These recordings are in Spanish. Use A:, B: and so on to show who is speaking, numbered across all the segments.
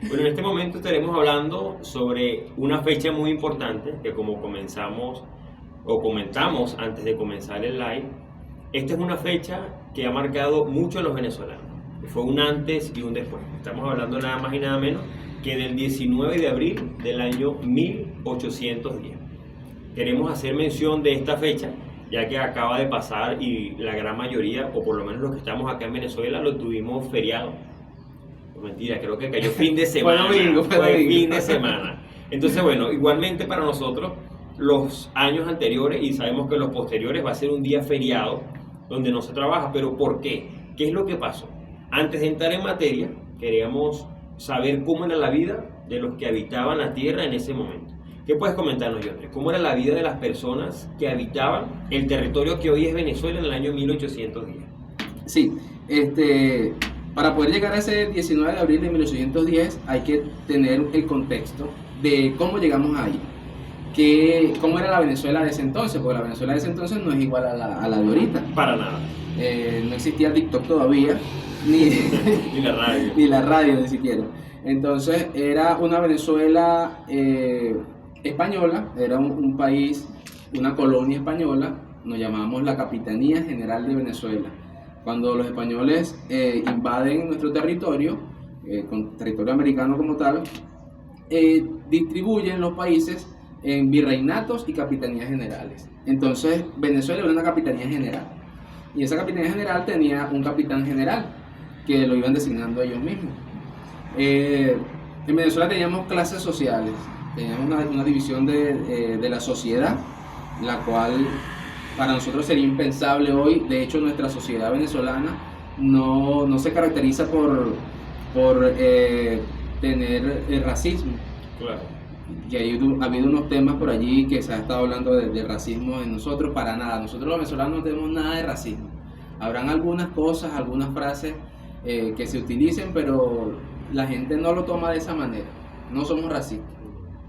A: Bueno, en este momento estaremos hablando sobre una fecha muy importante que como comenzamos o comentamos antes de comenzar el live, esta es una fecha que ha marcado mucho a los venezolanos. Fue un antes y un después. Estamos hablando nada más y nada menos que del 19 de abril del año 1810. Queremos hacer mención de esta fecha, ya que acaba de pasar y la gran mayoría, o por lo menos los que estamos acá en Venezuela, lo tuvimos feriado. Mentira, creo que cayó fin de semana. Fue fin de semana. Entonces, bueno, igualmente para nosotros, los años anteriores, y sabemos que los posteriores, va a ser un día feriado donde no se trabaja. ¿Pero por qué? ¿Qué es lo que pasó? Antes de entrar en materia, queríamos saber cómo era la vida de los que habitaban la tierra en ese momento. ¿Qué puedes comentarnos, Yondre? ¿Cómo era la vida de las personas que habitaban el territorio que hoy es Venezuela en el año 1810?
B: Sí, para poder llegar a ese 19 de abril de 1810 hay que tener el contexto de cómo llegamos ahí, cómo era la Venezuela de ese entonces, porque la Venezuela de ese entonces no es igual a la de ahorita.
A: Para nada.
B: No existía TikTok todavía, ni,
A: Ni la radio.
B: ni la radio ni siquiera. Entonces era una Venezuela española, era un país, una colonia española, nos llamábamos la Capitanía General de Venezuela. Cuando los españoles invaden nuestro territorio, con territorio americano como tal, distribuyen los países en virreinatos y capitanías generales. Entonces Venezuela era una capitanía general, y esa capitanía general tenía un capitán general que lo iban designando ellos mismos. En Venezuela teníamos clases sociales, teníamos una división de la sociedad, la cual para nosotros sería impensable hoy. De hecho, nuestra sociedad venezolana no se caracteriza por tener racismo.
A: Claro.
B: Y ha habido unos temas por allí que se ha estado hablando de racismo en nosotros. Para nada, nosotros los venezolanos no tenemos nada de racismo. Habrán algunas cosas, algunas frases que se utilicen, pero la gente no lo toma de esa manera. No somos racistas.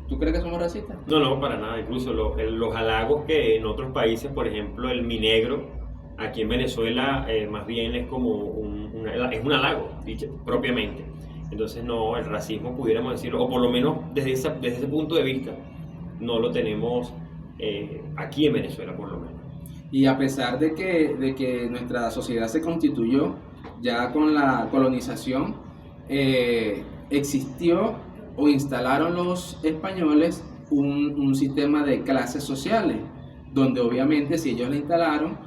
B: ¿Tú crees que somos racistas?
A: No, para nada. Incluso los halagos que en otros países, por ejemplo, el mi negro, aquí en Venezuela más bien es como es un halago, dicho propiamente. Entonces no, el racismo pudiéramos decirlo, o por lo menos desde ese punto de vista, no lo tenemos aquí en Venezuela por lo menos.
B: Y a pesar de que nuestra sociedad se constituyó ya con la colonización, existió o instalaron los españoles un sistema de clases sociales, donde obviamente si ellos la instalaron,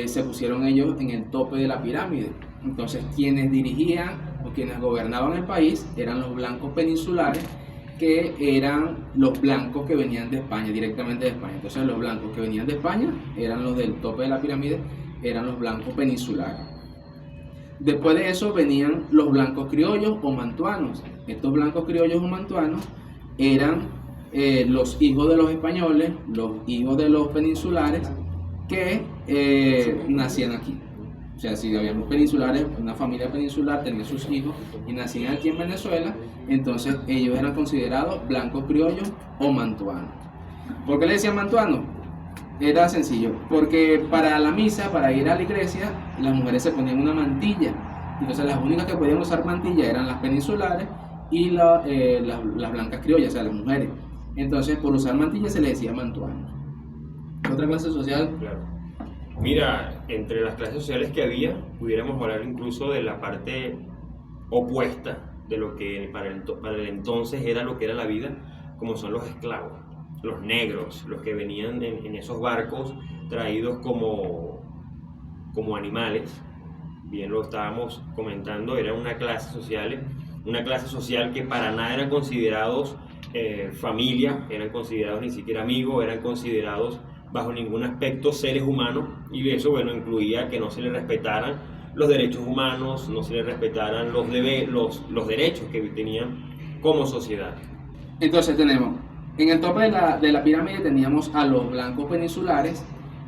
B: se pusieron ellos en el tope de la pirámide. Entonces quienes dirigían o quienes gobernaban el país eran los blancos peninsulares, que eran los blancos que venían de España, directamente de España. Entonces los blancos que venían de España eran los del tope de la pirámide, eran los blancos peninsulares. Después de eso venían los blancos criollos o mantuanos. Estos blancos criollos o mantuanos eran los hijos de los españoles, los hijos de los peninsulares que nacían aquí. O sea, si habíamos peninsulares, una familia peninsular tenía sus hijos y nacían aquí en Venezuela, entonces ellos eran considerados blancos criollos o mantuanos. ¿Por qué le decían mantuanos? Era sencillo, porque para la misa, para ir a la iglesia, las mujeres se ponían una mantilla. Entonces las únicas que podían usar mantilla eran las peninsulares y las blancas criollas, o sea, las mujeres. Entonces por usar mantilla se les decía mantuanos. ¿Otra clase social?
A: Claro. Mira, entre las clases sociales que había, pudiéramos hablar incluso de la parte opuesta de lo que para el entonces era lo que era la vida, como son los esclavos, los negros, los que venían en esos barcos traídos como animales. Bien lo estábamos comentando, era una clase social que para nada eran considerados familia, eran considerados ni siquiera amigos, eran considerados bajo ningún aspecto seres humanos, y eso, bueno, incluía que no se les respetaran los derechos humanos, no se les respetaran los derechos que tenían como sociedad.
B: Entonces tenemos, en el tope de la pirámide teníamos a los blancos peninsulares,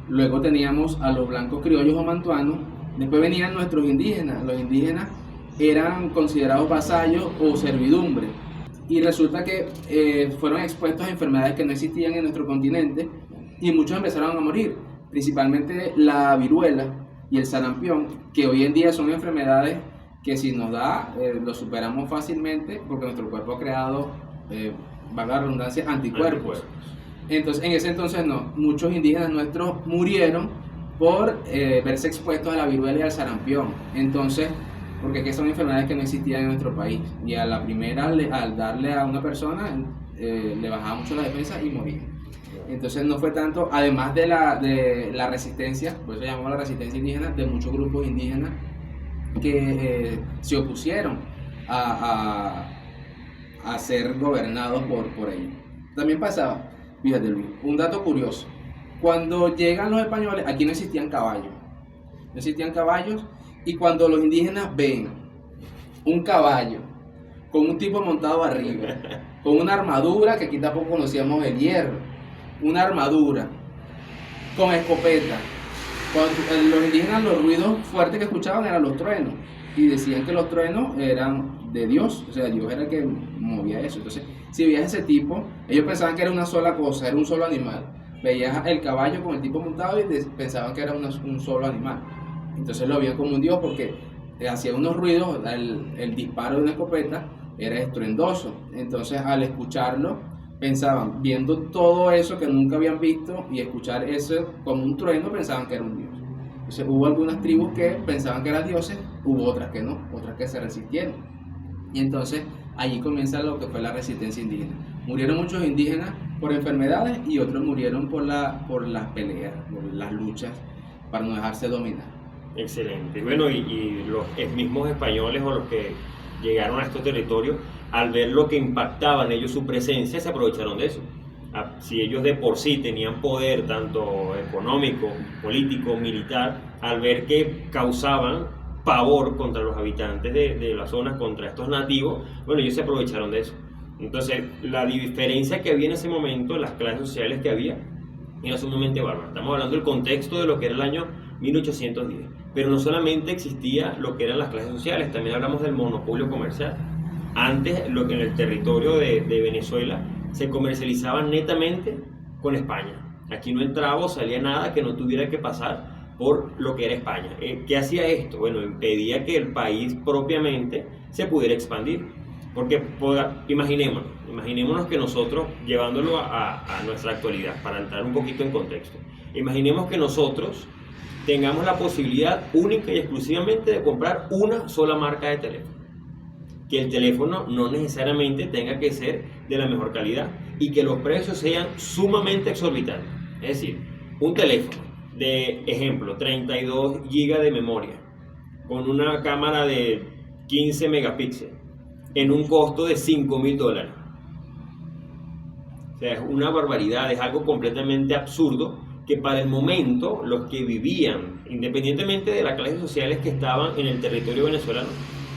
B: luego teníamos a los blancos criollos o mantuanos, después venían nuestros indígenas. Los indígenas eran considerados vasallos o servidumbre, y resulta que fueron expuestos a enfermedades que no existían en nuestro continente, y muchos empezaron a morir, principalmente la viruela y el sarampión, que hoy en día son enfermedades que si nos da, lo superamos fácilmente porque nuestro cuerpo ha creado, valga la redundancia, anticuerpos. Entonces, en ese entonces no, muchos indígenas nuestros murieron por verse expuestos a la viruela y al sarampión. Entonces, porque aquí son enfermedades que no existían en nuestro país. Y a la primera, al darle a una persona, le bajaba mucho la defensa y moría. Entonces no fue tanto, además de la resistencia, por eso llamamos la resistencia indígena, de muchos grupos indígenas que se opusieron a ser gobernados por ellos. También pasaba, fíjate Luis, un dato curioso. Cuando llegan los españoles, aquí no existían caballos. No existían caballos, y cuando los indígenas ven un caballo con un tipo montado arriba, con una armadura, que aquí tampoco conocíamos el hierro, una armadura, con escopeta. Cuando los indígenas, los ruidos fuertes que escuchaban eran los truenos, y decían que los truenos eran de Dios, o sea, Dios era el que movía eso. Entonces, si veías ese tipo, ellos pensaban que era una sola cosa, era un solo animal. Veías el caballo con el tipo montado y pensaban que era un solo animal. Entonces lo veían como un dios porque hacía unos ruidos, el disparo de una escopeta era estruendoso. Entonces al escucharlo, pensaban, viendo todo eso que nunca habían visto y escuchar eso como un trueno, pensaban que era un dios. Entonces hubo algunas tribus que pensaban que eran dioses, hubo otras que no, otras que se resistieron. Y entonces allí comienza lo que fue la resistencia indígena. Murieron muchos indígenas por enfermedades y otros murieron por las peleas, por las luchas, para no dejarse dominar.
A: Excelente. Bueno, y los mismos españoles o los que llegaron a estos territorios, al ver lo que impactaba en ellos su presencia, se aprovecharon de eso. Si ellos de por sí tenían poder, tanto económico, político, militar, al ver que causaban pavor contra los habitantes de las zonas, contra estos nativos, bueno, ellos se aprovecharon de eso. Entonces, la diferencia que había en ese momento, las clases sociales que había, era sumamente bárbara. Estamos hablando del contexto de lo que era el año 1810. Pero no solamente existía lo que eran las clases sociales, también hablamos del monopolio comercial. Antes, lo que en el territorio de Venezuela se comercializaba netamente con España. Aquí no entraba o salía nada que no tuviera que pasar por lo que era España. ¿Qué hacía esto? Bueno, impedía que el país propiamente se pudiera expandir. Porque imaginémonos que nosotros, llevándolo a nuestra actualidad, para entrar un poquito en contexto, imaginemos que nosotros tengamos la posibilidad única y exclusivamente de comprar una sola marca de teléfono. Que el teléfono no necesariamente tenga que ser de la mejor calidad y que los precios sean sumamente exorbitantes. Es decir, un teléfono de ejemplo, 32 GB de memoria, con una cámara de 15 megapíxeles, en un costo de $5,000. O sea, es una barbaridad, es algo completamente absurdo que para el momento los que vivían, independientemente de las clases sociales que estaban en el territorio venezolano,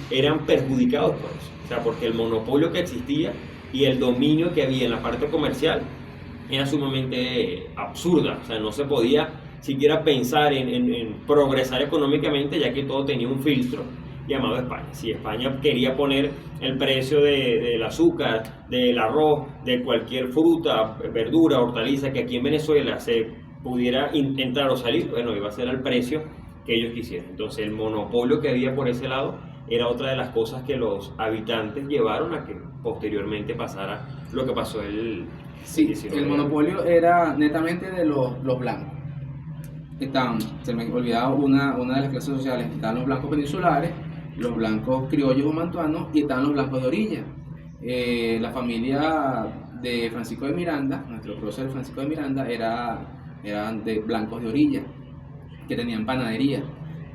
A: eran perjudicados por eso. O sea, porque el monopolio que existía y el dominio que había en la parte comercial era sumamente absurda. O sea, no se podía siquiera pensar en progresar económicamente, ya que todo tenía un filtro llamado España. Si España quería poner el precio del azúcar, del arroz, de cualquier fruta, verdura, hortaliza que aquí en Venezuela se pudiera entrar o salir, bueno, iba a ser al precio que ellos quisieran. Entonces el monopolio que había por ese lado era otra de las cosas que los habitantes llevaron a que posteriormente pasara lo que pasó el 19.
B: El monopolio era netamente de los blancos. Se me olvidaba una de las clases sociales. Estaban los blancos peninsulares, los blancos criollos o mantuanos, y estaban los blancos de orilla. La familia de Francisco de Miranda, nuestro prócer Francisco de Miranda, eran de blancos de orilla, que tenían panadería.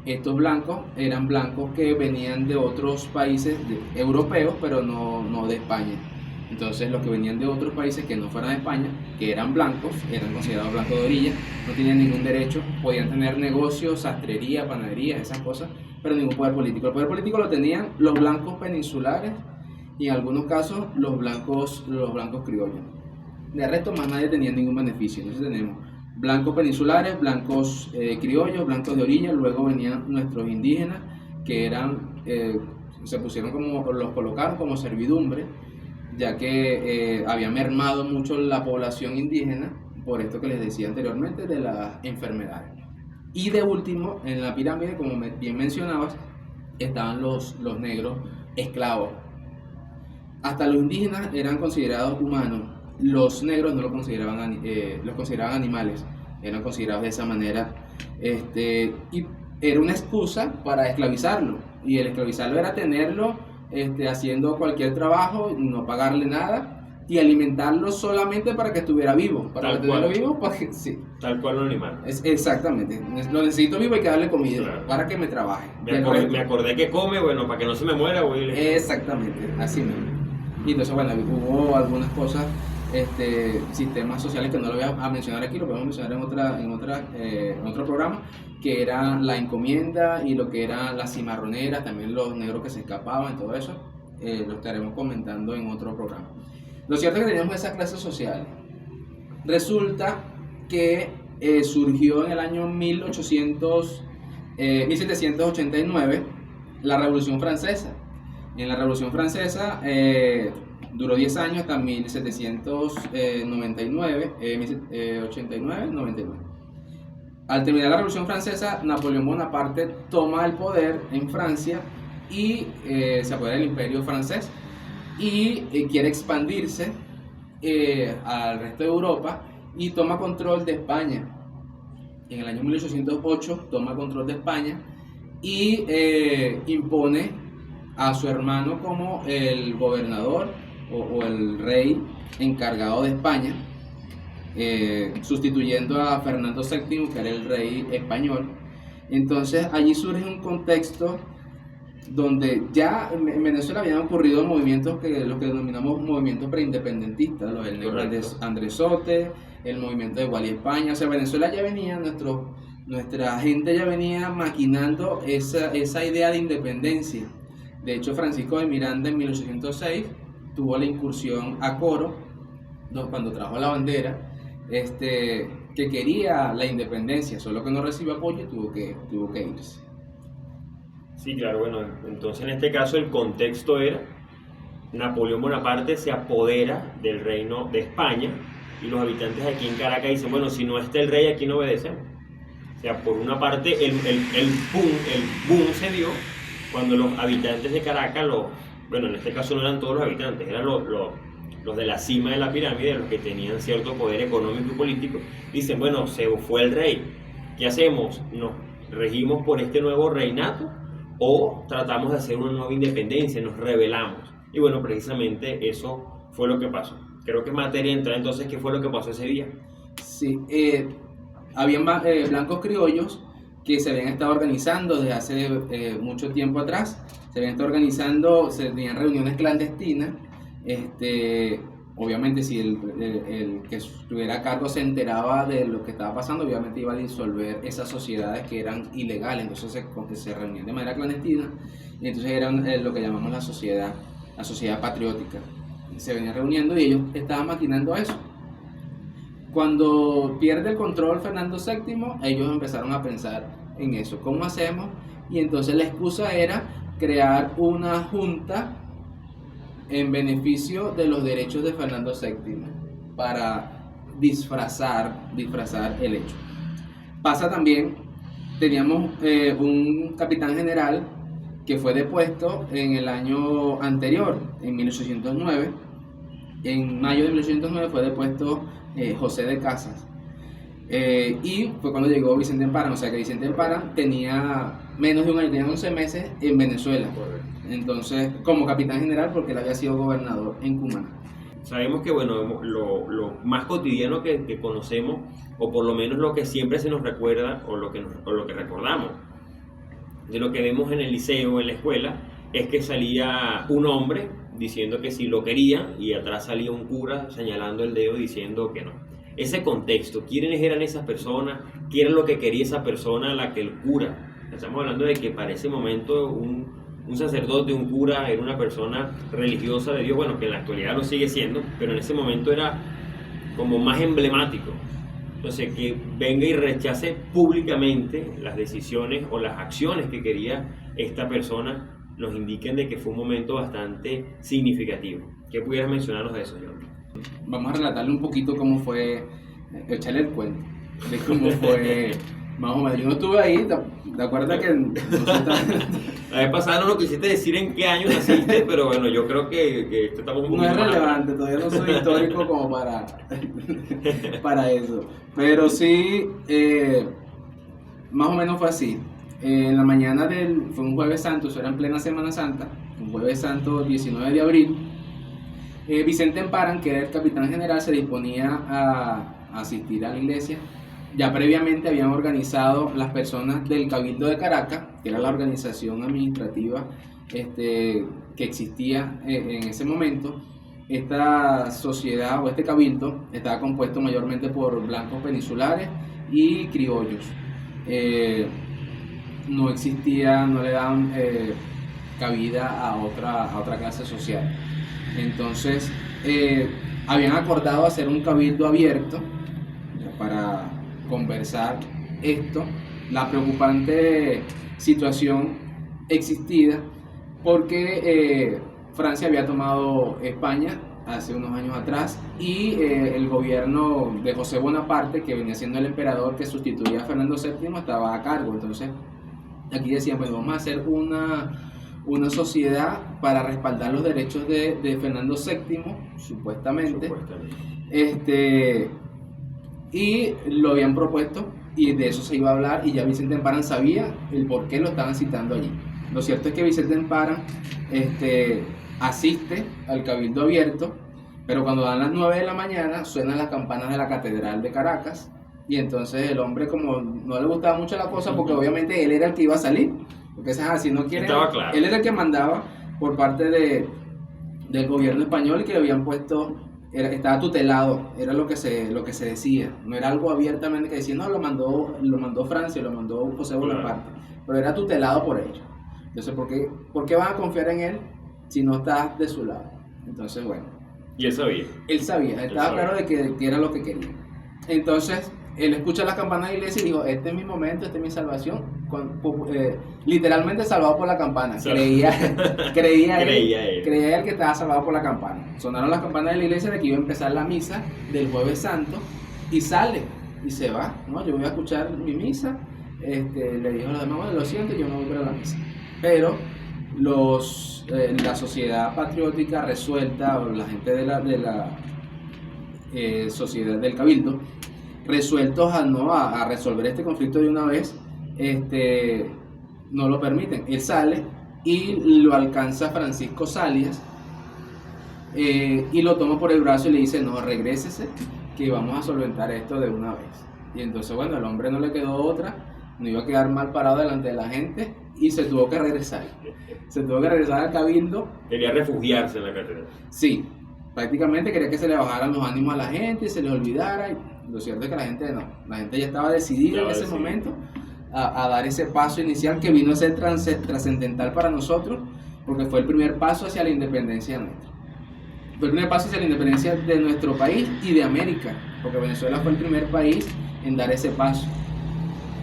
B: Estos blancos eran blancos que venían de otros países europeos, pero no de España. Entonces los que venían de otros países que no fueran de España, que eran blancos, eran considerados blancos de orilla, no tenían ningún derecho, podían tener negocios, sastrería, panadería, esas cosas, pero ningún poder político. El poder político lo tenían los blancos peninsulares y en algunos casos los blancos criollos. De resto, más nadie tenía ningún beneficio. Entonces tenemos blancos peninsulares, blancos criollos, blancos de orilla. Luego venían nuestros indígenas, que eran, los colocaron como servidumbre, ya que había mermado mucho la población indígena por esto que les decía anteriormente de las enfermedades. Y de último, en la pirámide, como bien mencionabas, estaban los negros esclavos. Hasta los indígenas eran considerados humanos, los negros no lo consideraban, los consideraban animales, eran considerados de esa manera, y era una excusa para esclavizarlo, y el esclavizarlo era tenerlo haciendo cualquier trabajo, no pagarle nada, y alimentarlo solamente para que estuviera vivo, para tenerlo vivo, sí.
A: Tal cual un animal.
B: Exactamente, lo necesito vivo, hay que darle comida, claro, para que me trabaje.
A: Me acordé que come, bueno, para que no se me muera, güey.
B: Exactamente, así mismo. Y entonces, bueno, hubo algunas cosas, sistemas sociales que no lo voy a mencionar aquí, lo podemos mencionar en otro programa, que era la encomienda y lo que eran las cimarroneras, también los negros que se escapaban, todo eso, lo estaremos comentando en otro programa. Lo cierto es que teníamos esas clases sociales. Resulta que surgió en el año 1789 la Revolución Francesa. En la Revolución Francesa duró 10 años hasta 1799, 99. Al terminar la Revolución Francesa, Napoleón Bonaparte toma el poder en Francia y se apodera del Imperio francés y quiere expandirse al resto de Europa y toma control de España. En el año 1808 toma control de España y impone a su hermano como el gobernador o el rey encargado de España, sustituyendo a Fernando VII, que era el rey español. Entonces allí surge un contexto donde ya en Venezuela habían ocurrido movimientos lo que denominamos movimientos preindependentistas, el negro Andrés Sote, el movimiento de Guali España. O sea, Venezuela ya venía, nuestra gente ya venía maquinando esa idea de independencia. De hecho, Francisco de Miranda en 1806 tuvo la incursión a Coro, cuando trajo la bandera, que quería la independencia, solo que no recibió apoyo y tuvo que irse.
A: Sí, claro, bueno, entonces en este caso el contexto era Napoleón Bonaparte se apodera del reino de España y los habitantes aquí en Caracas dicen, bueno, si no está el rey aquí no obedecemos. O sea, por una parte el boom se dio cuando los habitantes de Caracas, bueno, en este caso no eran todos los habitantes, eran los de la cima de la pirámide, los que tenían cierto poder económico y político, dicen, bueno, se fue el rey, ¿qué hacemos? ¿Nos regimos por este nuevo reinato o tratamos de hacer una nueva independencia, nos rebelamos? Y bueno, precisamente eso fue lo que pasó. Creo que es materia entrar entonces, ¿qué fue lo que pasó ese día?
B: Sí, habían blancos criollos que se habían estado organizando desde hace mucho tiempo atrás, se tenían reuniones clandestinas, obviamente si el que estuviera a cargo se enteraba de lo que estaba pasando, obviamente iba a disolver esas sociedades que eran ilegales, entonces se reunían de manera clandestina, y entonces eran lo que llamamos la sociedad patriótica. Se venían reuniendo y ellos estaban maquinando eso. Cuando pierde el control Fernando VII, ellos empezaron a pensar en eso, ¿cómo hacemos? Y entonces la excusa era crear una junta en beneficio de los derechos de Fernando VII para disfrazar el hecho. Pasa también, teníamos un capitán general que fue depuesto en el año anterior, en 1809. En mayo de 1809 fue depuesto José de Casas. Y fue cuando llegó Vicente Emparan, o sea que Vicente Emparan tenía menos de un año, tenía 11 meses en Venezuela. Entonces, como capitán general, porque él había sido gobernador en Cumaná.
A: Sabemos que, bueno, lo más cotidiano que conocemos, o por lo menos lo que siempre se nos recuerda, o lo que recordamos, de lo que vemos en el liceo, en la escuela, es que salía un hombre diciendo que sí lo quería, y atrás salía un cura señalando el dedo diciendo que no. Ese contexto, ¿quiénes eran esas personas? ¿Qué era lo que quería esa persona a la que el cura? Estamos hablando de que para ese momento un sacerdote, un cura, era una persona religiosa de Dios, bueno, que en la actualidad lo sigue siendo, pero en ese momento era como más emblemático. Entonces, que venga y rechace públicamente las decisiones o las acciones que quería esta persona, nos indiquen de que fue un momento bastante significativo. ¿Qué pudieras mencionarnos de eso, John?
B: Vamos a relatarle un poquito cómo fue, echarle el cuento de cómo fue Más o menos, yo no estuve ahí, ¿te acuerdas que no soy
A: La vez pasada no nos quisiste decir en qué año naciste, pero bueno, yo creo que estamos un
B: no
A: poquito
B: es
A: más
B: relevante, todavía no soy histórico como para eso. Pero sí, más o menos fue así. En la mañana fue un jueves santo, eso era en plena Semana Santa, un jueves santo 19 de abril. Vicente Emparan, que era el capitán general, se disponía a asistir a la iglesia. Ya previamente habían organizado las personas del Cabildo de Caracas, que era la organización administrativa que existía en ese momento. Esta sociedad o este cabildo estaba compuesto mayormente por blancos peninsulares y criollos. No existía, no le daban cabida a otra clase social. Entonces, habían acordado hacer un cabildo abierto para conversar esto, la preocupante situación existida, porque Francia había tomado España hace unos años atrás y el gobierno de José Bonaparte, que venía siendo el emperador que sustituía a Fernando VII, estaba a cargo. Entonces aquí decían, pues vamos a hacer una sociedad para respaldar los derechos de Fernando VII, supuestamente. Y lo habían propuesto y de eso se iba a hablar, y ya Vicente Emparan sabía el por qué lo estaban citando allí. Lo cierto es que Vicente Emparan asiste al cabildo abierto, pero cuando dan las 9 de la mañana suenan las campanas de la Catedral de Caracas, y entonces el hombre, como no le gustaba mucho la cosa, porque obviamente él era el que iba a salir, porque si no quieren,
A: claro.
B: Él era el que mandaba por parte del gobierno español, y que le habían puesto, estaba tutelado, era lo que se decía, no era algo abiertamente que decía, no, lo mandó Francia, lo mandó José Bonaparte, pero era tutelado por ellos. Entonces, ¿por qué van a confiar en él si no estás de su lado? Entonces, bueno.
A: ¿Y él sabía?
B: Él estaba claro de que era lo que quería. Entonces, él escucha las campanas de la iglesia y dijo, este es mi momento, esta es mi salvación. Literalmente salvado por la campana. Creía él que estaba salvado por la campana. Sonaron las campanas de la iglesia de que iba a empezar la misa del Jueves Santo, y sale y se va. No, yo voy a escuchar mi misa. Le dijo a los demás, bueno, lo siento, yo no voy a la misa. Pero la sociedad patriótica resuelta, o la gente de la sociedad del Cabildo, resueltos a resolver este conflicto de una vez, no lo permiten. Él sale y lo alcanza Francisco Salias, y lo toma por el brazo y le dice, no, regrésese, que vamos a solventar esto de una vez. Y entonces, bueno, al hombre no le quedó otra, no iba a quedar mal parado delante de la gente, y se tuvo que regresar. Al Cabildo.
A: Quería refugiarse en la catedral.
B: Sí, prácticamente quería que se le bajaran los ánimos a la gente, se les olvidara. Y lo cierto es que la gente ya estaba decidida en ese momento a dar ese paso inicial, que vino a ser trascendental para nosotros, porque fue el primer paso hacia la independencia nuestra. Fue el primer paso hacia la independencia de nuestro país y de América, porque Venezuela fue el primer país en dar ese paso.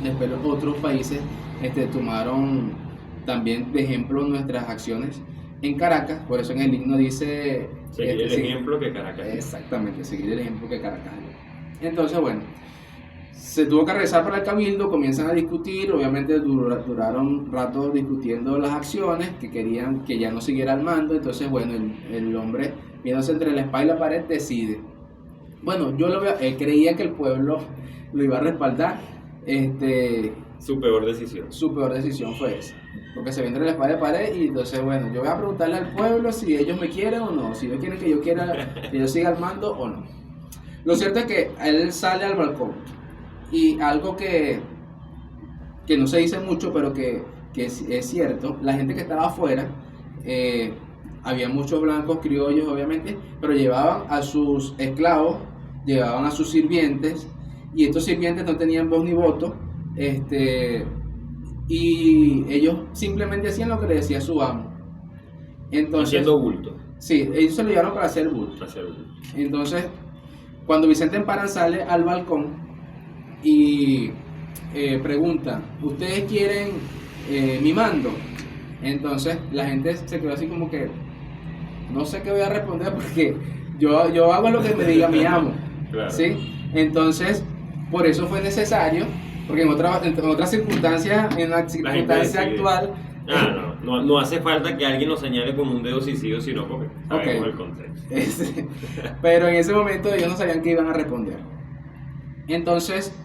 B: Después los otros países tomaron también de ejemplo nuestras acciones en Caracas. Por eso en el himno dice
A: seguir el ejemplo que Caracas dio.
B: Exactamente, seguir el ejemplo que Caracas dio. Entonces, bueno, se tuvo que regresar para el Cabildo, comienzan a discutir. Obviamente duraron un rato discutiendo las acciones, que querían que ya no siguiera al mando. Entonces, bueno, el hombre, viéndose entre la espada y la pared, decide. Bueno, él creía que el pueblo lo iba a respaldar.
A: Su peor decisión.
B: Su peor decisión fue esa, porque se ve entre la espada y la pared. Y entonces, bueno, yo voy a preguntarle al pueblo si ellos me quieren o no, si ellos quieren que yo siga al mando o no. Lo cierto es que él sale al balcón, y algo que no se dice mucho, pero que es cierto, la gente que estaba afuera, había muchos blancos criollos obviamente, pero llevaban a sus esclavos, llevaban a sus sirvientes, y estos sirvientes no tenían voz ni voto, y ellos simplemente hacían lo que le decía su amo. Entonces,
A: haciendo bulto.
B: Sí, ellos se lo llevaron para hacer bulto. Entonces, cuando Vicente Emparan sale al balcón y pregunta, ¿ustedes quieren mi mando? Entonces la gente se quedó así como que, no sé qué voy a responder, porque yo hago lo que me diga mi amo.
A: Claro.
B: ¿Sí? Entonces, por eso fue necesario Porque en otra circunstancia, en la circunstancia actual...
A: No hace falta que alguien nos señale con un dedo si sí o si no, porque sabemos el contexto.
B: Pero en ese momento ellos no sabían qué iban a responder. Entonces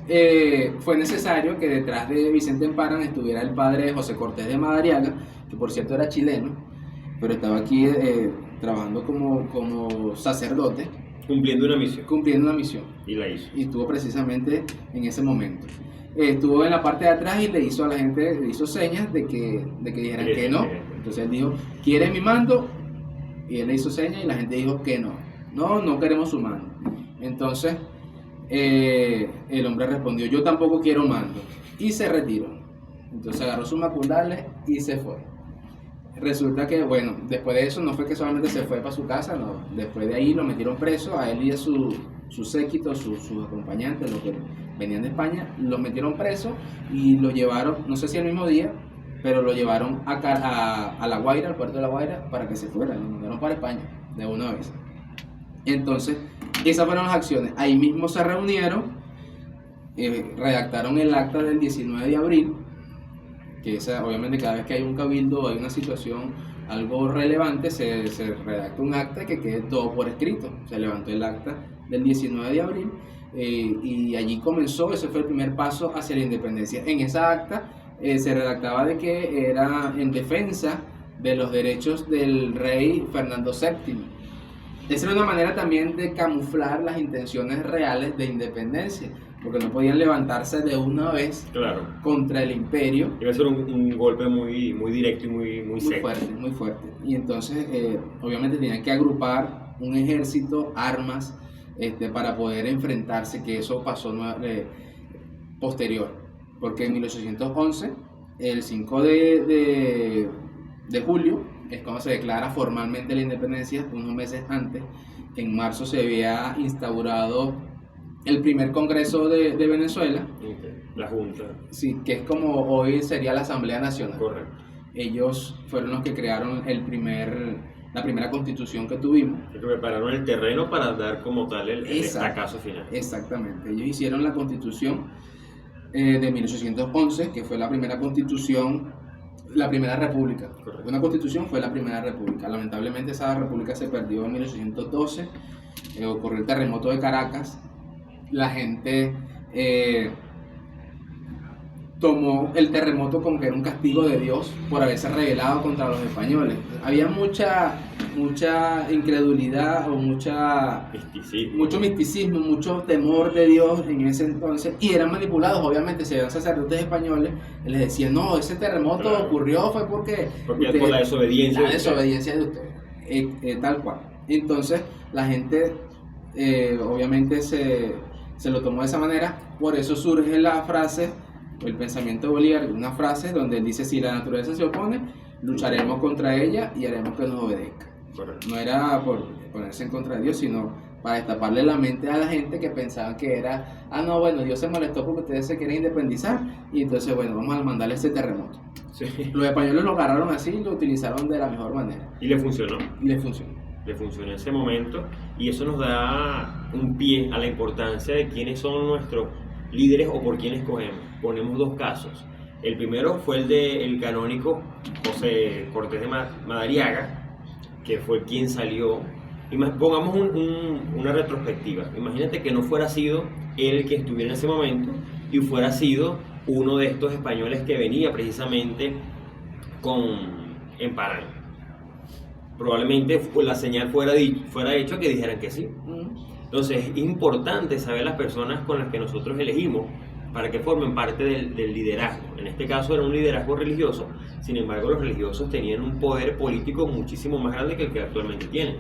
B: fue necesario que detrás de Vicente Emparan estuviera el padre José Cortés de Madariaga, que por cierto era chileno, pero estaba aquí trabajando como sacerdote.
A: Cumpliendo una misión. Y la hizo.
B: Y estuvo precisamente en ese momento. Estuvo en la parte de atrás y le hizo a la gente, le hizo señas de que dijeran que no. Entonces él dijo, ¿quiere mi mando? Y él le hizo señas y la gente dijo que no. No queremos su mando. Entonces el hombre respondió, yo tampoco quiero mando. Y se retiró. Entonces agarró sus macundales y se fue. Resulta que, bueno, después de eso no fue que solamente se fue para su casa, no. Después de ahí lo metieron preso, a él y a su séquito, sus acompañantes, los que venían de España, los metieron preso y lo llevaron, no sé si el mismo día, pero lo llevaron a La Guaira, al puerto de La Guaira, para que se fueran, lo mandaron para España de una vez. Entonces, esas fueron las acciones. Ahí mismo se reunieron, redactaron el acta del 19 de abril, que obviamente cada vez que hay un cabildo, hay una situación algo relevante, se redacta un acta que quede todo por escrito. Se levantó el acta del 19 de abril y allí comenzó, ese fue el primer paso hacia la independencia. En esa acta se redactaba de que era en defensa de los derechos del rey Fernando VII. Esa era una manera también de camuflar las intenciones reales de independencia, porque no podían levantarse de una vez contra el imperio.
A: Iba a ser un golpe muy directo y muy seco.
B: Muy fuerte. Y entonces, obviamente, tenían que agrupar un ejército, armas, para poder enfrentarse, que eso pasó posterior. Porque en 1811, el 5 de julio, es cuando se declara formalmente la independencia. Unos meses antes, en marzo, se había instaurado el primer congreso de Venezuela.
A: La Junta.
B: Sí, que es como hoy sería la Asamblea Nacional.
A: Correcto.
B: Ellos fueron los que crearon la primera constitución que tuvimos.
A: Que prepararon el terreno para dar como tal el estacazo final.
B: Exactamente. Ellos hicieron la constitución de 1811, que fue la primera constitución, la primera república. Correcto. Una constitución fue la primera república. Lamentablemente esa república se perdió en 1812. Ocurrió el terremoto de Caracas. La gente tomó el terremoto como que era un castigo de Dios por haberse rebelado contra los españoles. Había mucha incredulidad o mucho misticismo, mucho temor de Dios en ese entonces, y eran manipulados. Obviamente, si eran sacerdotes españoles, les decían, no, ese terremoto ocurrió fue porque
A: por la desobediencia.
B: La desobediencia de ustedes, tal cual. Entonces, la gente obviamente se lo tomó de esa manera. Por eso surge la frase, el pensamiento de Bolívar, una frase donde él dice, si la naturaleza se opone, lucharemos contra ella y haremos que nos obedezca. Correcto. No era por ponerse en contra de Dios, sino para destaparle la mente a la gente que pensaban que era, Dios se molestó porque ustedes se quieren independizar y entonces, vamos a mandarle este terremoto. Sí. Los españoles lo agarraron así y lo utilizaron de la mejor manera.
A: Y le funcionó.
B: Le funcionó
A: en ese momento, y eso nos da un pie a la importancia de quiénes son nuestros líderes o por quiénes escogemos. Ponemos dos casos. El primero fue el del canónico José Cortés de Madariaga, que fue quien salió. Pongamos una retrospectiva. Imagínate que no fuera sido él el que estuviera en ese momento y fuera sido uno de estos españoles que venía precisamente con Emparan. Probablemente la señal fuera hecho que dijeran que sí. Entonces es importante saber las personas con las que nosotros elegimos para que formen parte del liderazgo. En este caso era un liderazgo religioso, sin embargo los religiosos tenían un poder político muchísimo más grande que el que actualmente tienen.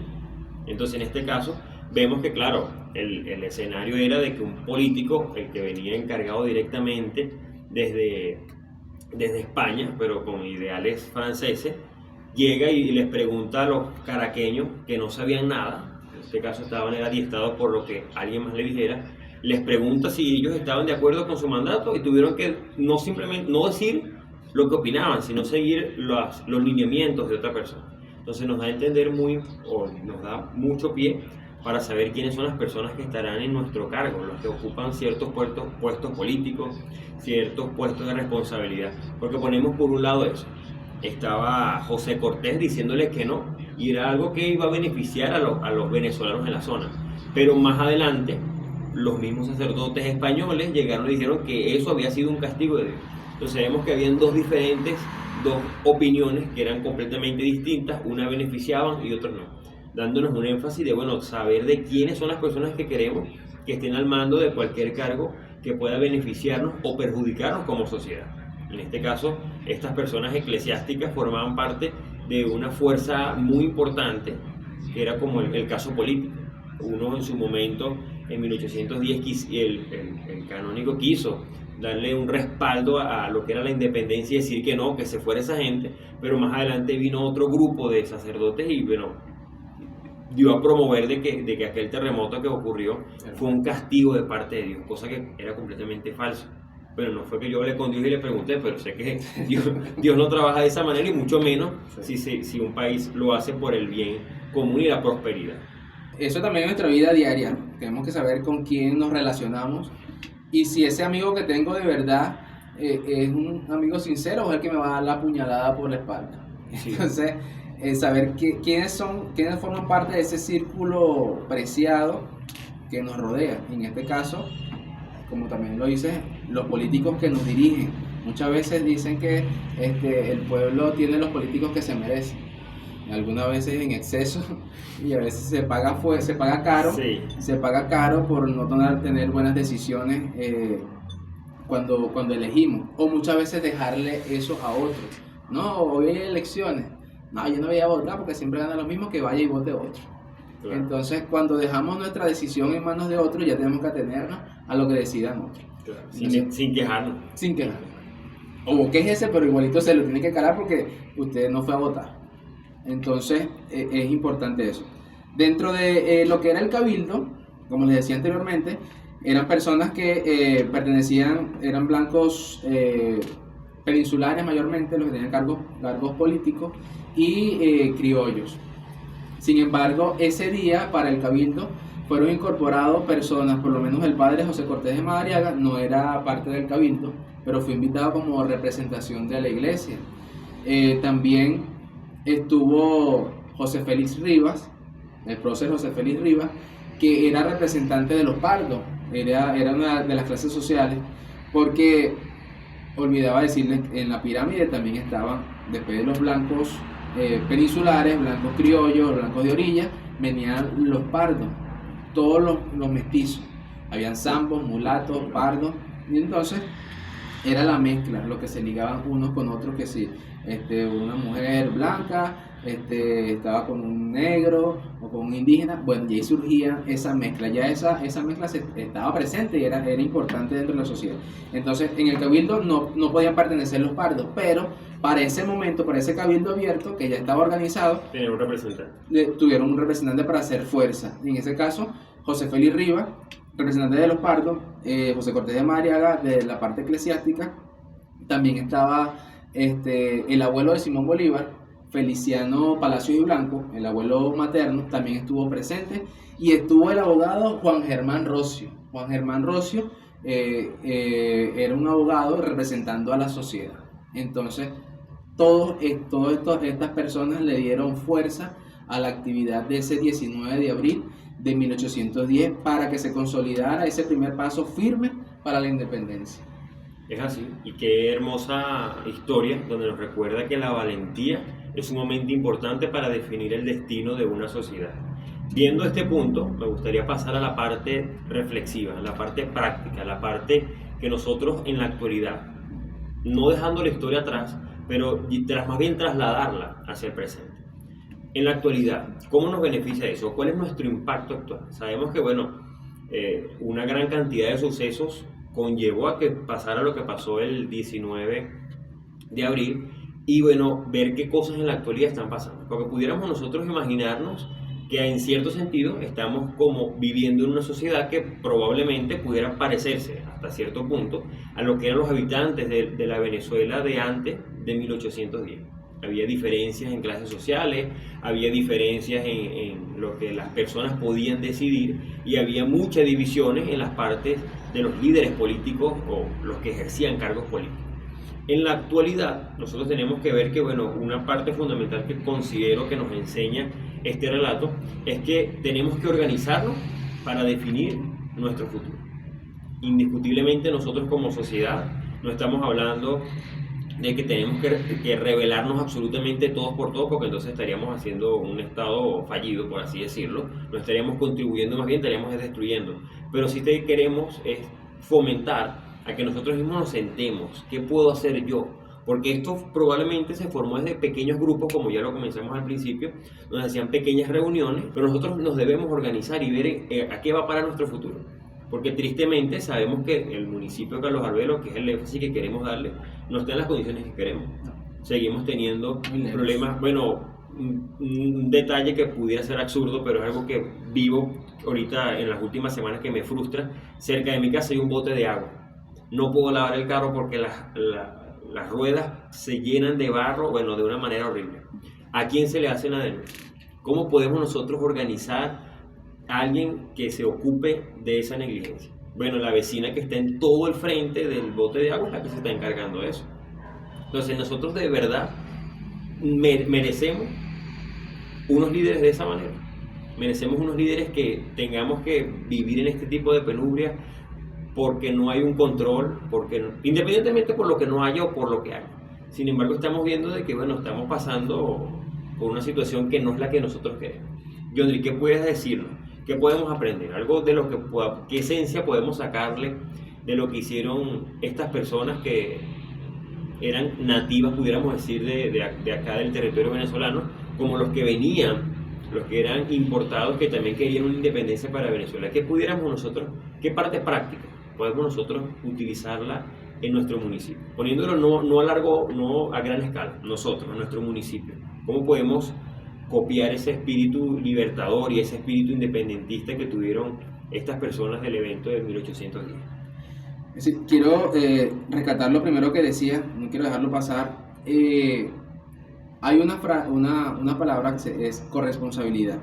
A: Entonces en este caso vemos que claro, el escenario era de que un político, el que venía encargado directamente desde España, pero con ideales franceses, llega y les pregunta a los caraqueños que no sabían nada, en este caso estaban adiestados por lo que alguien más le dijera, les pregunta si ellos estaban de acuerdo con su mandato y tuvieron que no decir lo que opinaban, sino seguir los lineamientos de otra persona. Entonces nos da a entender nos da mucho pie para saber quiénes son las personas que estarán en nuestro cargo, los que ocupan ciertos puestos políticos, ciertos puestos de responsabilidad. Porque ponemos por un lado eso. Estaba José Cortés diciéndole que no, y era algo que iba a beneficiar a los venezolanos en la zona. Pero más adelante, los mismos sacerdotes españoles llegaron y dijeron que eso había sido un castigo de Dios. Entonces vemos que habían dos opiniones que eran completamente distintas, una beneficiaban y otras no, dándonos un énfasis de, bueno, saber de quiénes son las personas que queremos que estén al mando de cualquier cargo que pueda beneficiarnos o perjudicarnos como sociedad. En este caso, estas personas eclesiásticas formaban parte de una fuerza muy importante, que era como el caso político. Uno en su momento, en 1810, el canónigo quiso darle un respaldo a lo que era la independencia y decir que no, que se fuera esa gente, pero más adelante vino otro grupo de sacerdotes y bueno, dio a promover de que aquel terremoto que ocurrió fue un castigo de parte de Dios, cosa que era completamente falso. Bueno, no fue que yo hablé con Dios y le pregunté, pero sé que Dios no trabaja de esa manera y mucho menos si un país lo hace por el bien común y la prosperidad.
B: Eso también en nuestra vida diaria. Tenemos que saber con quién nos relacionamos y si ese amigo que tengo de verdad es un amigo sincero o es el que me va a dar la puñalada por la espalda. Sí. Entonces, saber quiénes forman parte de ese círculo preciado que nos rodea. En este caso, como también lo dice, los políticos que nos dirigen. Muchas veces dicen que el pueblo tiene los políticos que se merecen. Algunas veces en exceso y a veces se paga caro. Sí. Se paga caro por no tener buenas decisiones cuando elegimos, o muchas veces dejarle eso a otros. No, hoy hay elecciones, no, yo no voy a votar porque siempre gana lo mismo, que vaya y vote otro. Claro. Entonces, cuando dejamos nuestra decisión en manos de otros, ya tenemos que atenernos a lo que decidan otros.
A: Claro. Sin quejarnos.
B: Sin quejarnos. O quéjese, pero igualito se lo tiene que calar porque usted no fue a votar. Entonces, es importante eso. Dentro de lo que era el cabildo, como les decía anteriormente, eran personas que eran blancos peninsulares mayormente, los que tenían cargos políticos, y criollos. Sin embargo, ese día para el cabildo fueron incorporados personas, por lo menos el padre José Cortés de Madariaga no era parte del cabildo, pero fue invitado como representación de la iglesia. También estuvo José Félix Rivas, el prócer José Félix Rivas, que era representante de los pardos, era una de las clases sociales, porque olvidaba decirles, en la pirámide también estaban, después de los blancos peninsulares, blancos criollos, blancos de orilla, venían los pardos, todos los mestizos, habían zambos, mulatos, pardos, y entonces era la mezcla, lo que se ligaban unos con otros, que sí, una mujer blanca estaba con un negro o con un indígena, bueno, y ahí surgía esa mezcla, ya esa mezcla estaba presente y era importante dentro de la sociedad. Entonces, en el cabildo no podían pertenecer los pardos, pero para ese momento, para ese cabildo abierto, que ya estaba organizado, tuvieron un representante para hacer fuerza. En ese caso, José Félix Rivas, representante de los pardos, José Cortés de Madariaga, de la parte eclesiástica, también estaba el abuelo de Simón Bolívar, Feliciano Palacios y Blanco, el abuelo materno, también estuvo presente, y estuvo el abogado Juan Germán Rocio. Juan Germán Rocio era un abogado representando a la sociedad. Entonces, todas estas personas le dieron fuerza a la actividad de ese 19 de abril de 1810 para que se consolidara ese primer paso firme para la independencia.
A: Es así, y qué hermosa historia donde nos recuerda que la valentía es un momento importante para definir el destino de una sociedad. Viendo este punto, me gustaría pasar a la parte reflexiva, la parte práctica, la parte que nosotros en la actualidad, no dejando la historia atrás, pero más bien trasladarla hacia el presente. En la actualidad, ¿cómo nos beneficia eso? ¿Cuál es nuestro impacto actual? Sabemos que, una gran cantidad de sucesos conllevó a que pasara lo que pasó el 19 de abril y ver qué cosas en la actualidad están pasando. Porque pudiéramos nosotros imaginarnos que en cierto sentido estamos como viviendo en una sociedad que probablemente pudiera parecerse hasta cierto punto a lo que eran los habitantes de la Venezuela de antes de 1810. había diferencias en clases sociales, había diferencias en lo que las personas podían decidir y había muchas divisiones en las partes de los líderes políticos o los que ejercían cargos políticos. En la actualidad, nosotros tenemos que ver que, bueno, una parte fundamental que considero que nos enseña este relato es que tenemos que organizarnos para definir nuestro futuro. Indiscutiblemente nosotros como sociedad no estamos hablando de que tenemos que rebelarnos absolutamente todos por todos, porque entonces estaríamos haciendo un estado fallido, por así decirlo. No estaríamos contribuyendo, más bien estaríamos destruyendo. Pero sí queremos es fomentar a que nosotros mismos nos sentemos. ¿Qué puedo hacer yo? Porque esto probablemente se formó desde pequeños grupos, como ya lo comenzamos al principio, donde hacían pequeñas reuniones, pero nosotros nos debemos organizar y ver a qué va para nuestro futuro. Porque tristemente sabemos que el municipio de Carlos Barbero, que es el énfasis que queremos darle, no está en las condiciones que queremos. Seguimos teniendo problemas, bueno, un detalle que pudiera ser absurdo, pero es algo que vivo ahorita en las últimas semanas que me frustra. Cerca de mi casa hay un bote de agua. No puedo lavar el carro porque las ruedas se llenan de barro, bueno, de una manera horrible. ¿A quién se le hace la denuncia? ¿Cómo podemos nosotros organizar a alguien que se ocupe de esa negligencia? Bueno, la vecina que está en todo el frente del bote de agua es la que se está encargando de eso. Entonces nosotros de verdad merecemos unos líderes de esa manera. Merecemos unos líderes que tengamos que vivir en este tipo de penumbria porque no hay un control, independientemente por lo que no haya o por lo que haya. Sin embargo, estamos viendo de que, bueno, estamos pasando por una situación que no es la que nosotros queremos. Yondri, ¿qué puedes decirnos? ¿Qué podemos aprender? Algo de lo ¿qué esencia podemos sacarle de lo que hicieron estas personas que eran nativas, pudiéramos decir, de acá del territorio venezolano, como los que venían, los que eran importados, que también querían una independencia para Venezuela? ¿Qué pudiéramos nosotros, qué parte práctica podemos nosotros utilizarla en nuestro municipio? Poniéndolo no a gran escala, nosotros, en nuestro municipio. ¿Cómo podemos copiar ese espíritu libertador y ese espíritu independentista que tuvieron estas personas del evento de 1810?
B: Sí, quiero rescatar lo primero que decía, no quiero dejarlo pasar. Hay una palabra que es corresponsabilidad.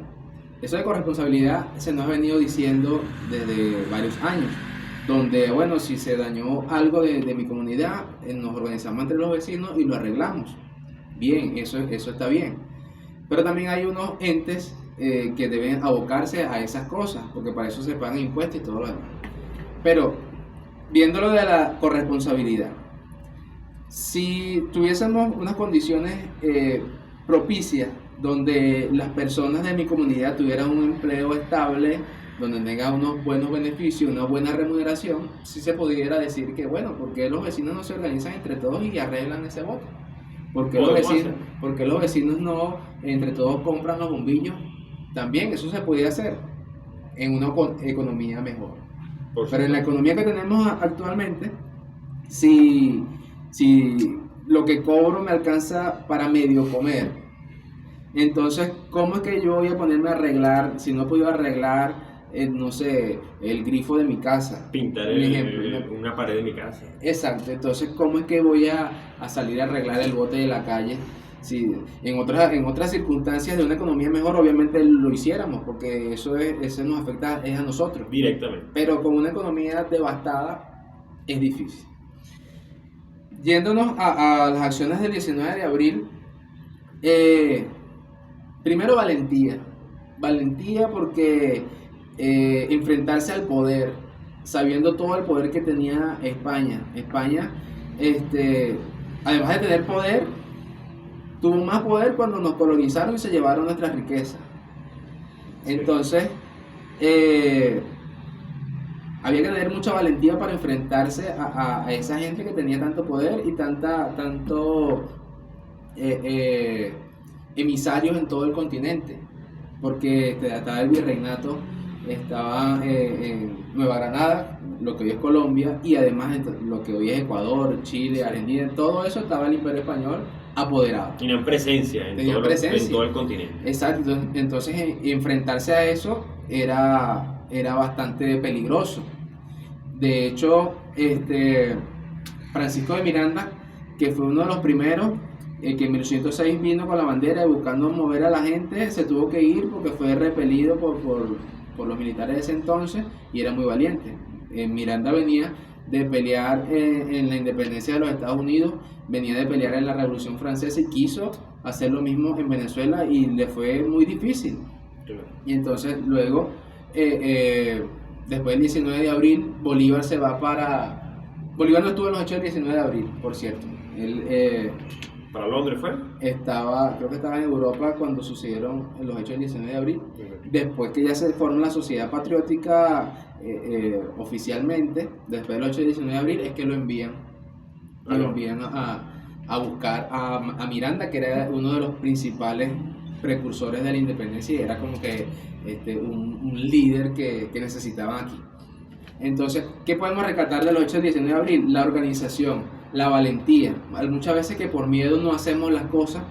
B: Eso de corresponsabilidad se nos ha venido diciendo desde varios años, donde, bueno, si se dañó algo de mi comunidad, nos organizamos entre los vecinos y lo arreglamos. Bien, eso está bien. Pero también hay unos entes que deben abocarse a esas cosas, porque para eso se pagan impuestos y todo lo demás. Pero, viéndolo de la corresponsabilidad, si tuviésemos unas condiciones propicias, donde las personas de mi comunidad tuvieran un empleo estable, donde tengan unos buenos beneficios, una buena remuneración, sí se pudiera decir que, bueno, ¿por qué los vecinos no se organizan entre todos y arreglan ese bote? ¿Por qué los vecinos no entre todos compran los bombillos? También eso se podía hacer en una economía mejor. Pero en la economía que tenemos actualmente, si lo que cobro me alcanza para medio comer, entonces, ¿cómo es que yo voy a ponerme a arreglar si no puedo arreglar, no sé, el grifo de mi casa?
A: Pintar una pared de mi casa.
B: Exacto, entonces, ¿cómo es que voy a salir a arreglar el bote de la calle? Si en otras circunstancias de una economía mejor, obviamente lo hiciéramos, porque eso nos afecta a nosotros.
A: Directamente.
B: Pero con una economía devastada es difícil. Yéndonos a las acciones del 19 de abril, primero valentía porque enfrentarse al poder, sabiendo todo el poder que tenía España, además de tener poder, tuvo más poder cuando nos colonizaron y se llevaron nuestras riquezas. Entonces, había que tener mucha valentía para enfrentarse a esa gente que tenía tanto poder y tanto emisarios en todo el continente, porque estaba el virreinato, estaba en Nueva Granada, lo que hoy es Colombia, y además lo que hoy es Ecuador, Chile, Argentina, todo eso estaba el Imperio Español apoderado.
A: Tenían presencia en todo el continente.
B: Exacto, entonces enfrentarse a eso era bastante peligroso. De hecho, Francisco de Miranda, que fue uno de los primeros, que en 1806 vino con la bandera y buscando mover a la gente, se tuvo que ir porque fue repelido por los militares de ese entonces y era muy valiente. Miranda venía de pelear en la independencia de los Estados Unidos, venía de pelear en la Revolución Francesa y quiso hacer lo mismo en Venezuela y le fue muy difícil.
A: Claro.
B: Y entonces luego, después del 19 de abril, Bolívar se va para... Bolívar no estuvo en los hechos del 19 de abril, por cierto. Él
A: ¿Para Londres fue?
B: creo que estaba en Europa cuando sucedieron los hechos del 19 de abril.
A: Perfecto.
B: Después que ya se forma la Sociedad Patriótica oficialmente, después del 8 del 19 de abril, es que lo envían a buscar a Miranda, que era uno de los principales precursores de la independencia y era como que un líder que necesitaban aquí. Entonces, ¿qué podemos rescatar del 8 del 19 de abril? La organización, la valentía. Hay muchas veces que por miedo no hacemos las cosas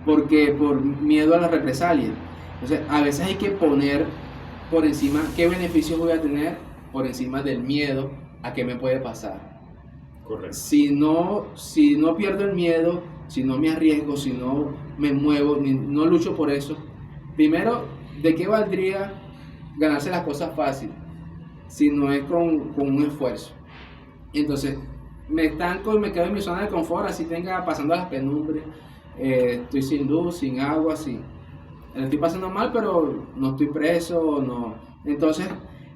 B: porque por miedo a la represalia. Entonces, a veces hay que poner por encima qué beneficios voy a tener por encima del miedo a qué me puede pasar.
A: Correcto.
B: Si no pierdo el miedo, si no me arriesgo, si no me muevo, no lucho por eso, primero, ¿de qué valdría ganarse las cosas fácil si no es con un esfuerzo? Entonces, me estanco y me quedo en mi zona de confort, así tenga pasando las penumbres, estoy sin luz, sin agua, la estoy pasando mal, pero no estoy preso, no. Entonces,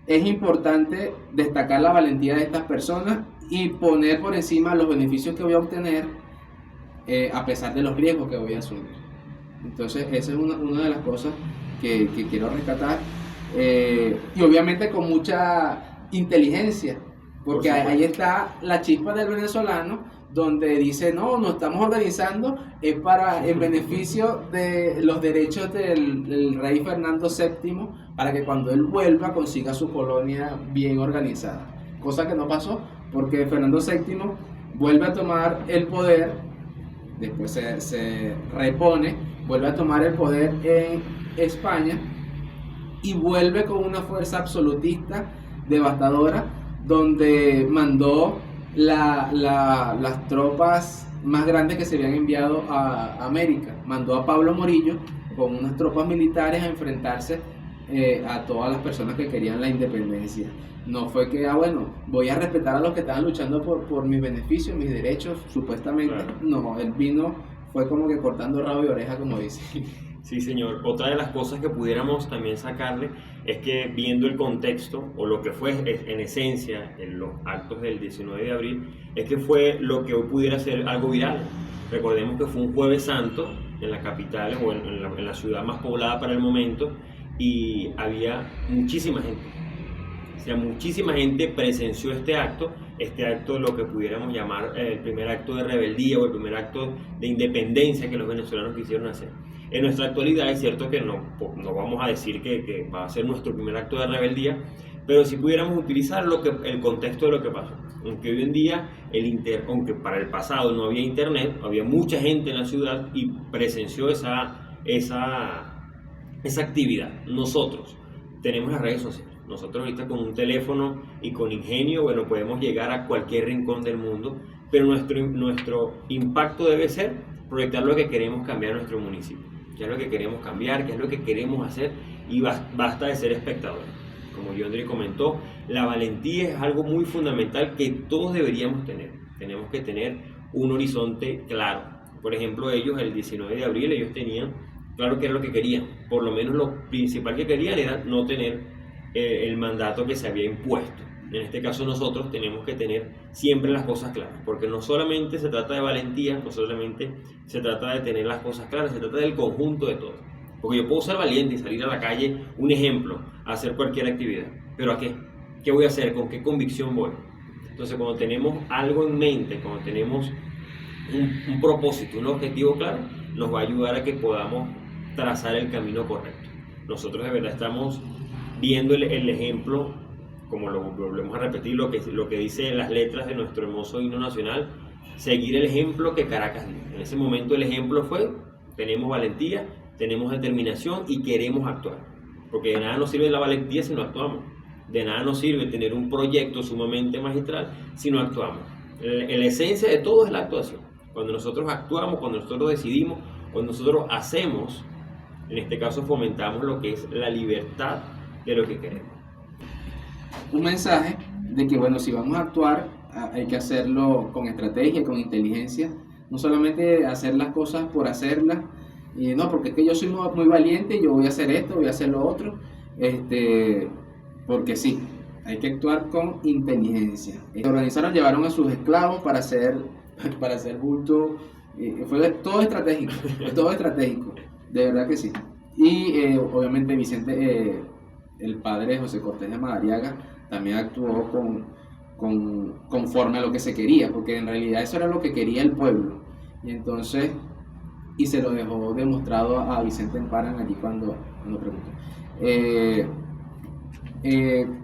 B: es importante destacar la valentía de estas personas y poner por encima los beneficios que voy a obtener a pesar de los riesgos que voy a asumir. Entonces, esa es una de las cosas que quiero rescatar. Y obviamente con mucha inteligencia, porque ahí está la chispa del venezolano, donde dice, no, nos estamos organizando, es para en beneficio de los derechos del rey Fernando VII, para que cuando él vuelva consiga su colonia bien organizada. Cosa que no pasó, porque Fernando VII vuelve a tomar el poder, después se repone, vuelve a tomar el poder en España y vuelve con una fuerza absolutista devastadora, donde mandó las tropas más grandes que se habían enviado a América. Mandó a Pablo Morillo con unas tropas militares a enfrentarse a todas las personas que querían la independencia. No fue que, bueno, voy a respetar a los que estaban luchando por mis beneficios, mis derechos, supuestamente. Claro. No, él vino, fue como que cortando rabo y oreja, como dice.
A: Sí, señor. Otra de las cosas que pudiéramos también sacarle es que viendo el contexto, o lo que fue en esencia en los actos del 19 de abril, es que fue lo que hoy pudiera ser algo viral. Recordemos que fue un Jueves Santo en la capital o en la ciudad más poblada para el momento y había muchísima gente. O sea, muchísima gente presenció este acto, lo que pudiéramos llamar el primer acto de rebeldía o el primer acto de independencia que los venezolanos quisieron hacer. En nuestra actualidad es cierto que no vamos a decir que va a ser nuestro primer acto de rebeldía, pero si pudiéramos utilizar el contexto de lo que pasó. Aunque hoy en día, aunque para el pasado no había internet, había mucha gente en la ciudad y presenció esa actividad. Nosotros tenemos las redes sociales. Nosotros ahorita con un teléfono y con ingenio, bueno, podemos llegar a cualquier rincón del mundo, pero nuestro impacto debe ser proyectar lo que queremos cambiar en nuestro municipio, qué es lo que queremos cambiar, qué es lo que queremos hacer y basta de ser espectadores. Como Yondri comentó, la valentía es algo muy fundamental que todos deberíamos tener. Tenemos que tener un horizonte claro. Por ejemplo, ellos el 19 de abril, ellos tenían claro qué era lo que querían. Por lo menos lo principal que querían era no tener el mandato que se había impuesto. En este caso nosotros tenemos que tener siempre las cosas claras, porque no solamente se trata de valentía, no solamente se trata de tener las cosas claras, se trata del conjunto de todo. Porque yo puedo ser valiente y salir a la calle, un ejemplo, a hacer cualquier actividad, pero ¿a qué? ¿Qué voy a hacer? ¿Con qué convicción voy? Entonces cuando tenemos algo en mente, cuando tenemos un propósito, un objetivo claro, nos va a ayudar a que podamos trazar el camino correcto. Nosotros de verdad estamos viendo el ejemplo, como lo volvemos a repetir, lo que dice las letras de nuestro hermoso himno nacional, seguir el ejemplo que Caracas dio. En ese momento el ejemplo fue, tenemos valentía, tenemos determinación y queremos actuar. Porque de nada nos sirve la valentía si no actuamos. De nada nos sirve tener un proyecto sumamente magistral si no actuamos. La esencia de todo es la actuación. Cuando nosotros actuamos, cuando nosotros decidimos, cuando nosotros hacemos, en este caso fomentamos lo que es la libertad de lo que queremos.
B: Un mensaje de que, bueno, si vamos a actuar, hay que hacerlo con estrategia, con inteligencia, no solamente hacer las cosas por hacerlas, y no, porque es que yo soy muy valiente y yo voy a hacer esto, voy a hacer lo otro, porque sí, hay que actuar con inteligencia. Se organizaron, llevaron a sus esclavos para hacer bulto, fue todo estratégico, de verdad que sí. Y obviamente Vicente, el padre de José Cortés de Madariaga, también actuó conforme a lo que se quería, porque en realidad eso era lo que quería el pueblo. Y entonces, y se lo dejó demostrado a Vicente Emparan allí cuando preguntó.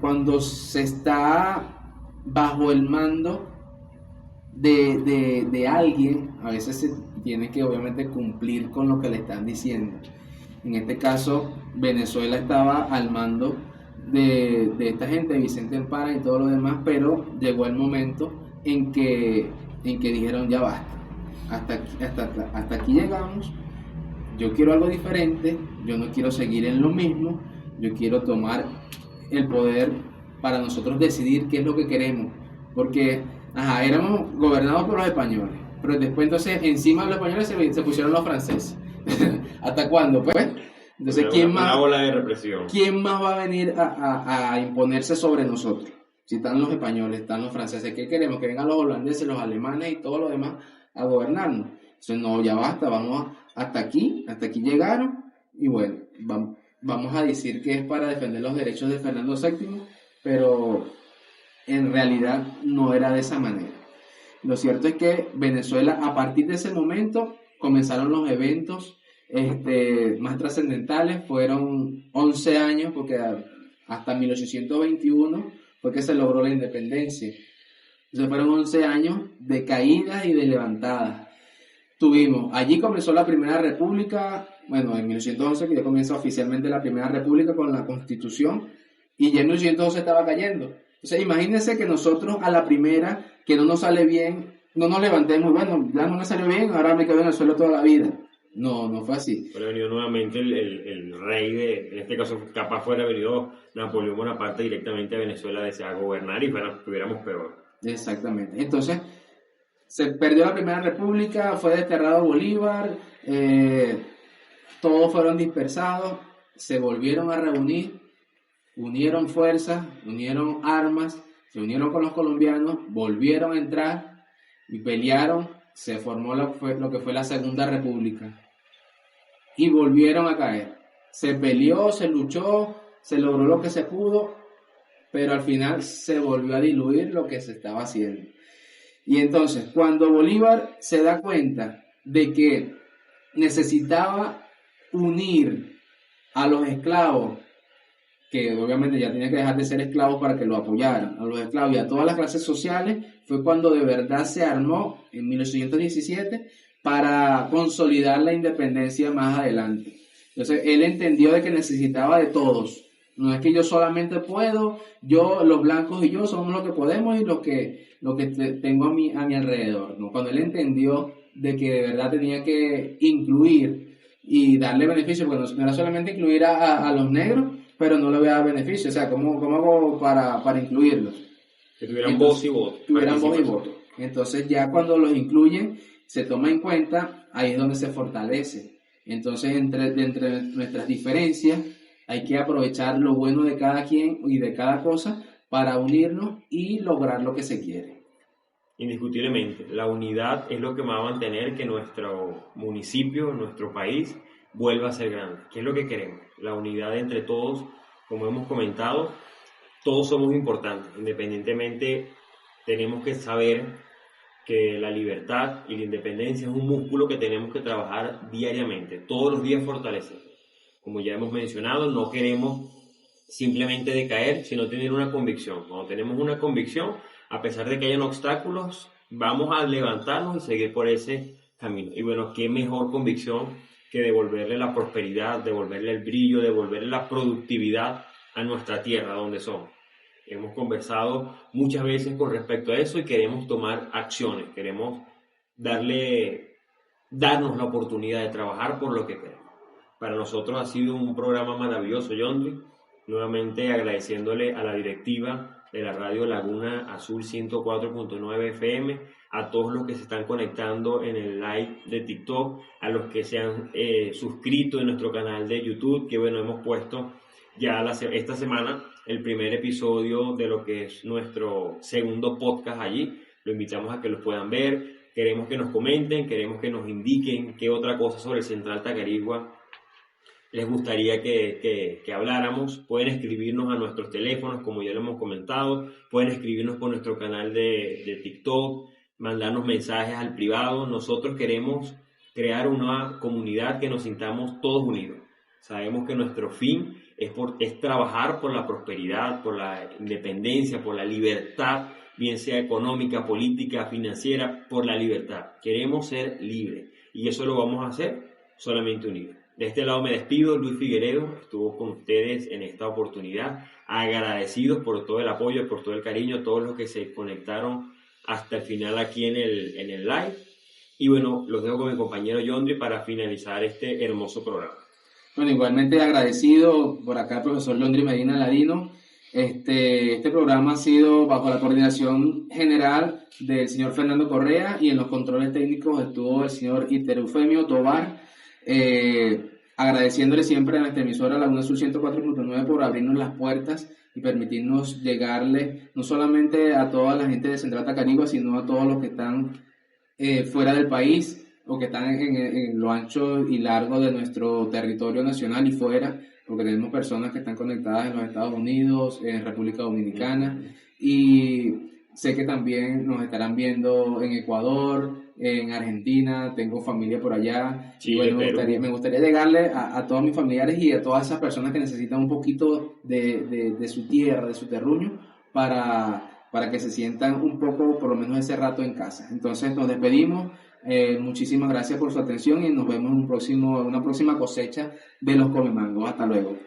B: Cuando se está bajo el mando de alguien, a veces se tiene que obviamente cumplir con lo que le están diciendo. En este caso, Venezuela estaba al mando de esta gente, Vicente Emparan y todo lo demás, pero llegó el momento en que dijeron ya basta, hasta aquí llegamos, yo quiero algo diferente, yo no quiero seguir en lo mismo, yo quiero tomar el poder para nosotros decidir qué es lo que queremos, porque éramos gobernados por los españoles, pero después entonces encima de los españoles se pusieron los franceses. ¿Hasta cuándo? Pues entonces
A: una ola de represión.
B: ¿Quién más va a venir a imponerse sobre nosotros? Si están los españoles, están los franceses, ¿qué queremos? Que vengan los holandeses, los alemanes y todo lo demás a gobernarnos. Entonces no, ya basta, vamos hasta aquí llegaron, y bueno, vamos a decir que es para defender los derechos de Fernando VII, pero en realidad no era de esa manera. Lo cierto es que Venezuela, a partir de ese momento, comenzaron los eventos más trascendentales. Fueron 11 años, porque hasta 1821 fue que se logró la independencia. Entonces fueron 11 años de caídas y de levantadas. Allí comenzó la Primera República, bueno, en 1811 que ya comienza oficialmente la Primera República con la Constitución, y ya en 1812 estaba cayendo. Entonces imagínense que nosotros a la primera, que no nos sale bien, no nos levantemos, bueno, ya no me salió bien, ahora me quedo en el suelo toda la vida. No fue así.
A: Pero venido nuevamente el rey en este caso, capaz fuera venido Napoleón Bonaparte directamente a Venezuela a desear gobernar y estuviéramos peor.
B: Exactamente. Entonces, se perdió la Primera República, fue desterrado Bolívar, todos fueron dispersados, se volvieron a reunir, unieron fuerzas, unieron armas, se unieron con los colombianos, volvieron a entrar y pelearon, se formó lo que fue la Segunda República y volvieron a caer. Se peleó, se luchó, se logró lo que se pudo, pero al final se volvió a diluir lo que se estaba haciendo. Y entonces, cuando Bolívar se da cuenta de que necesitaba unir a los esclavos, que obviamente ya tenía que dejar de ser esclavos para que lo apoyaran, a los esclavos y a todas las clases sociales, fue cuando de verdad se armó en 1817 para consolidar la independencia más adelante. Entonces, él entendió de que necesitaba de todos. No es que yo solamente puedo, los blancos y yo somos los que podemos y los que tengo a mi alrededor, ¿no? Cuando él entendió de que de verdad tenía que incluir y darle beneficio, porque no era solamente incluir a los negros, pero no le voy a dar beneficio. O sea, ¿cómo hago para incluirlos?
A: Que tuvieran voz y voto.
B: Tuvieran voz y voto. Entonces ya cuando los incluyen, se toma en cuenta, ahí es donde se fortalece. Entonces, entre nuestras diferencias, hay que aprovechar lo bueno de cada quien y de cada cosa para unirnos y lograr lo que se quiere.
A: Indiscutiblemente, la unidad es lo que va a mantener que nuestro municipio, nuestro país, vuelva a ser grande. ¿Qué es lo que queremos? La unidad entre todos, como hemos comentado, todos somos importantes. Independientemente, tenemos que saber que la libertad y la independencia es un músculo que tenemos que trabajar diariamente, todos los días fortalecer. Como ya hemos mencionado, no queremos simplemente decaer, sino tener una convicción. Cuando tenemos una convicción, a pesar de que hayan obstáculos, vamos a levantarnos y seguir por ese camino. Y bueno, qué mejor convicción que devolverle la prosperidad, devolverle el brillo, devolverle la productividad a nuestra tierra, donde somos. Hemos conversado muchas veces con respecto a eso y queremos tomar acciones, queremos darnos la oportunidad de trabajar por lo que queremos. Para nosotros ha sido un programa maravilloso, Yondri. Nuevamente agradeciéndole a la directiva de la radio Laguna Azul 104.9 FM, a todos los que se están conectando en el live de TikTok, a los que se han suscrito en nuestro canal de YouTube, que bueno, hemos puesto ya esta semana el primer episodio de lo que es nuestro segundo podcast allí. Lo invitamos a que los puedan ver. Queremos que nos comenten, queremos que nos indiquen qué otra cosa sobre el Central Tacarigua les gustaría que habláramos. Pueden escribirnos a nuestros teléfonos, como ya lo hemos comentado. Pueden escribirnos por nuestro canal de TikTok, mandarnos mensajes al privado. Nosotros queremos crear una comunidad que nos sintamos todos unidos. Sabemos que nuestro fin es trabajar por la prosperidad, por la independencia, por la libertad, bien sea económica, política, financiera, por la libertad. Queremos ser libres y eso lo vamos a hacer solamente unidos. De este lado me despido, Luis Figueredo, estuvo con ustedes en esta oportunidad, agradecidos por todo el apoyo, por todo el cariño, todos los que se conectaron hasta el final aquí en el live. Y bueno, los dejo con mi compañero Yondri para finalizar este hermoso programa.
B: Bueno, igualmente agradecido por acá al profesor Yondri Medina Ladino. Este programa ha sido bajo la coordinación general del señor Fernando Correa y en los controles técnicos estuvo el señor Iter Eufemio Tobar. Agradeciéndole siempre a nuestra emisora Laguna Azul 104.9 por abrirnos las puertas y permitirnos llegarle no solamente a toda la gente de Central Tacarigua, sino a todos los que están fuera del país o que están en lo ancho y largo de nuestro territorio nacional y fuera, porque tenemos personas que están conectadas en los Estados Unidos, en República Dominicana, y sé que también nos estarán viendo en Ecuador, en Argentina, tengo familia por allá.
A: Chile,
B: y bueno, me gustaría llegarle a todos mis familiares y a todas esas personas que necesitan un poquito de su tierra, de su terruño, para que se sientan un poco, por lo menos ese rato en casa. Entonces nos despedimos. Muchísimas gracias por su atención y nos vemos en una próxima cosecha de los Comemangos. Hasta luego.